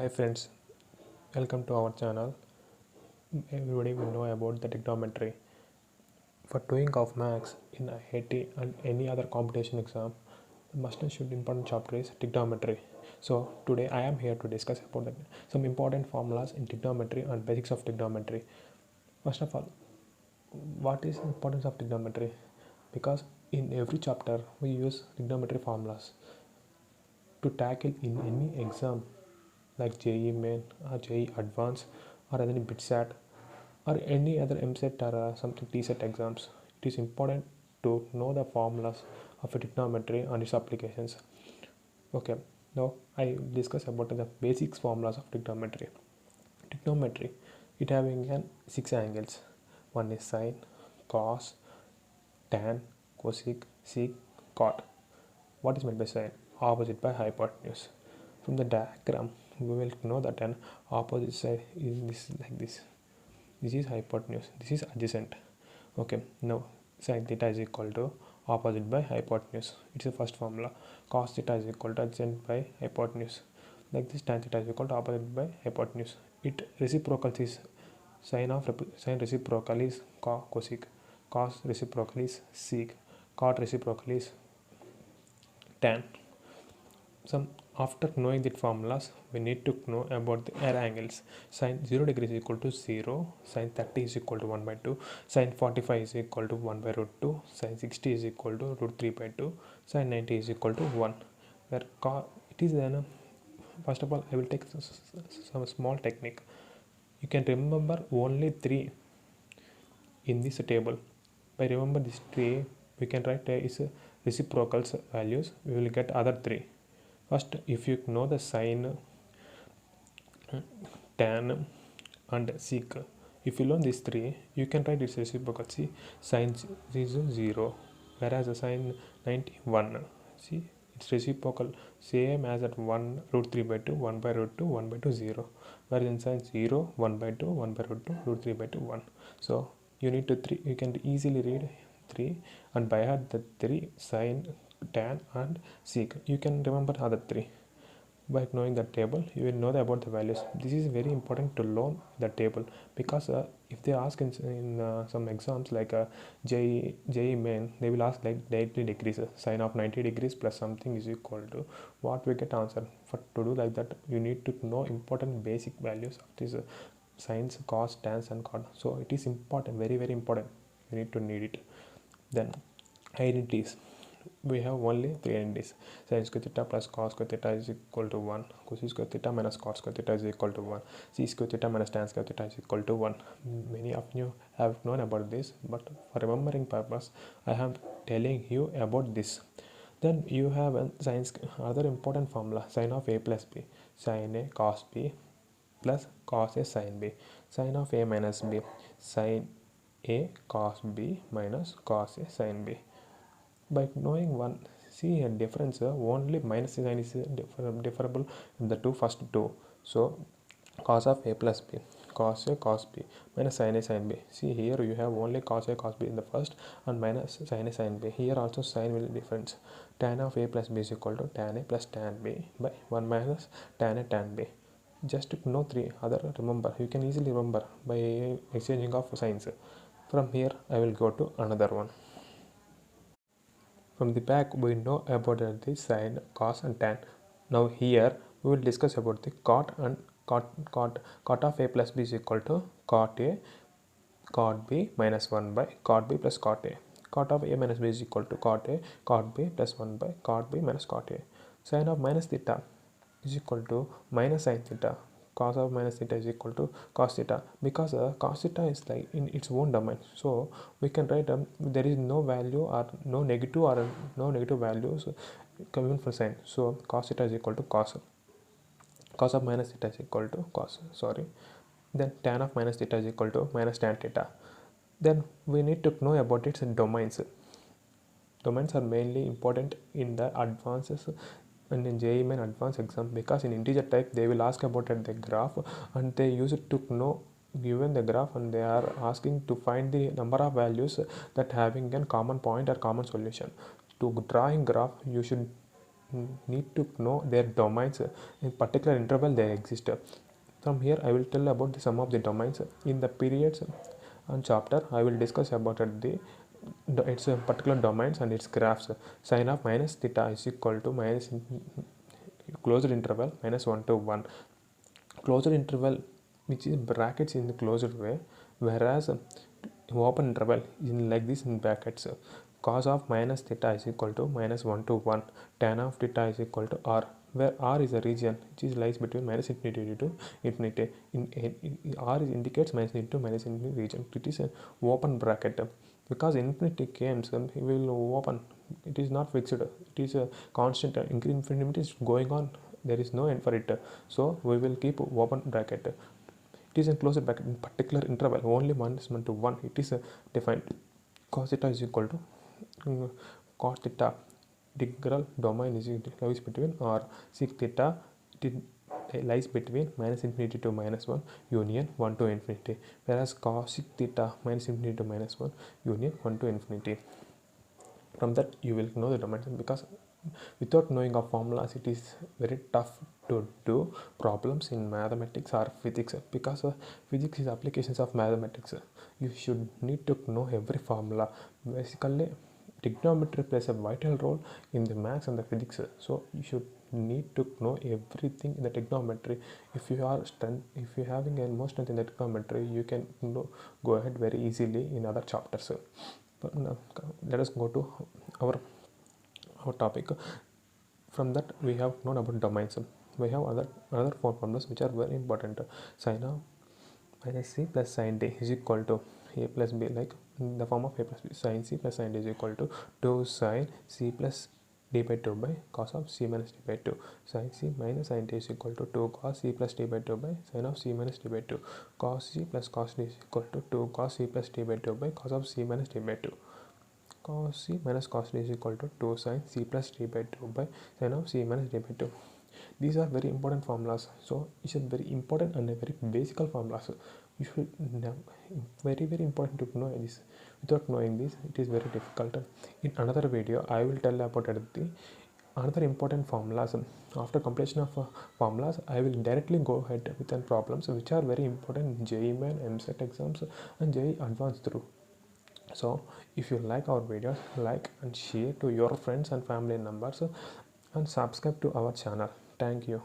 Hi friends, welcome to our channel. Everybody will know about the trigonometry. For doing of maths in IIT and any other competition exam, the must and should important chapter is trigonometry. So today I am here to discuss about some important formulas in trigonometry and basics of trigonometry. First of all, what is the importance of trigonometry? Because in every chapter we use trigonometry formulas to tackle in any exam like JEE Main or JEE Advanced or any BITSAT or any other MSET or something TSET exams. It is important to know the formulas of trigonometry and its applications. Okay, now I discuss about the basics formulas of trigonometry. Trigonometry, it having an 6 angles. One is sine, cos, tan, cosec, sec, cot. What is meant by sine? Opposite by hypotenuse. From the diagram, we will know that an opposite side is this like this. This is hypotenuse. This is adjacent. Okay. Now sine theta is equal to opposite by hypotenuse. It's the first formula. Cos theta is equal to adjacent by hypotenuse. Like this, tan theta is equal to opposite by hypotenuse. It reciprocal is sine reciprocal is cosec. Cos reciprocal is sec. Cot reciprocal is tan. Some after knowing the formulas, we need to know about the air angles. Sine 0 degree is equal to 0, sine 30 is equal to 1 by 2, sine 45 is equal to 1 by root 2, sine 60 is equal to root 3 by 2, sine 90 is equal to 1. Where it is then, first of all, I will take some small technique. You can remember only 3 in this table. By remember this 3, we can write is reciprocals values. We will get other 3. First, if you know the sine, tan and sec, if you learn these 3, you can write its reciprocal. See, sine is 0, whereas the sine 91. See, it's reciprocal same as at 1 root 3 by 2, 1 by root 2, 1 by 2, 0. Whereas in sine 0, 1 by 2, 1 by root 2, root 3 by 2, 1. So you need to 3, you can easily read 3 and by heart the 3 sine, tan and sec. You can remember other 3. By knowing the table, you will know about the values. This is very important to learn the table because if they ask in some exams like JEE Main, they will ask like 90 degrees, sine of 90 degrees plus something is equal to what we get answer. For to do like that, you need to know important basic values of this sines, cos, tans and cot. So it is important, very very important. You need to need it. Then identities, we have only 3 identities. Sin square theta plus cos square theta is equal to 1, cos square theta minus cot square theta is equal to 1, c square theta minus tan square theta is equal to 1. Many of you have known about this, but for remembering purpose I am telling you about this. Then you have a other important formula, sin of a plus b, sin a cos b plus cos a sin b, sin of a minus b, sin a cos b minus cos a sin b. By knowing one, see a difference, only minus sign is differable in the first two. So cos of a plus b, cos a cos b minus sin a sin b. See here you have only cos a cos b in the first and minus sin a sin b. Here also sign will difference. Tan of a plus b is equal to tan a plus tan b by 1 minus tan a tan b. Just to know 3 other, remember, you can easily remember by exchanging of signs. From here I will go to another one. From the back, we know about the sine, cos and tan. Now here we will discuss about the cot and cot of a plus b is equal to cot a cot b minus 1 by cot b plus cot a. Cot of a minus b is equal to cot a cot b plus 1 by cot b minus cot a. Sine of minus theta is equal to minus sine theta. Cos of minus theta is equal to cos theta, because cos theta is like in its own domain, so we can write there is no value or no negative values coming for sine, so cos theta is equal to cos of minus theta is equal to then tan of minus theta is equal to minus tan theta. Then we need to know about its domains. Domains are mainly important in the advances and in JEE Main advanced exam, because in integer type they will ask about the graph and they use it to know given the graph and they are asking to find the number of values that having a common point or common solution. To drawing graph you should need to know their domains in particular interval they exist. From here I will tell about some of the domains in the periods and chapter. I will discuss about its particular domains and its graphs. Sine of minus theta is equal to minus closed interval minus 1 to 1. Closed interval which is brackets in the closed way, whereas open interval is in like this in brackets. Cos of minus theta is equal to minus 1 to 1. Tan of theta is equal to r, where r is a region which lies between minus infinity to infinity. R indicates minus infinity to minus infinity region. It is an open bracket. Because infinity comes, we will open. It is not fixed. It is a constant. Infinity is going on. There is no end for it. So we will keep open bracket. It is a closed bracket in particular interval. Only minus 1 to 1. It is defined. Cos theta is equal to cos theta. Integral domain is lies between r. Sec theta it lies between minus infinity to minus 1 union 1 to infinity, whereas cosec theta minus infinity to minus 1 union 1 to infinity. From that you will know the domains, because without knowing of formulas it is very tough to do problems in mathematics or physics, because physics is applications of mathematics. You should need to know every formula. Basically trigonometry plays a vital role in the maths and the physics, so you should need to know everything in the trigonometry. If you are having a more strength in the trigonometry, you can go ahead very easily in other chapters. But now, let us go to our topic. From that we have known about domains. We have other four formulas which are very important. Sine of minus c plus sine d is equal to a plus b, like in the form of a plus b. Sine c plus sine d is equal to 2 sine c plus d by 2 by cos of c minus d by 2. Sine c minus sine d is equal to 2 cos c plus d by 2 by sine of c minus d by 2. Cos c plus cos d is equal to 2 cos c plus d by 2 by cos of c minus d by 2. Cos c minus cos d is equal to 2 sin c plus d by 2 by sin of c minus d by 2. These are very important formulas. So it's a very important and a very basic formulas. You should know, very important to know this. Without knowing this, it is very difficult. In another video, I will tell about another important formulas. After completion of formulas, I will directly go ahead with the problems which are very important in JEE Main, MSET exams and JEE Advanced through. So if you like our videos, like and share to your friends and family members, and subscribe to our channel. Thank you.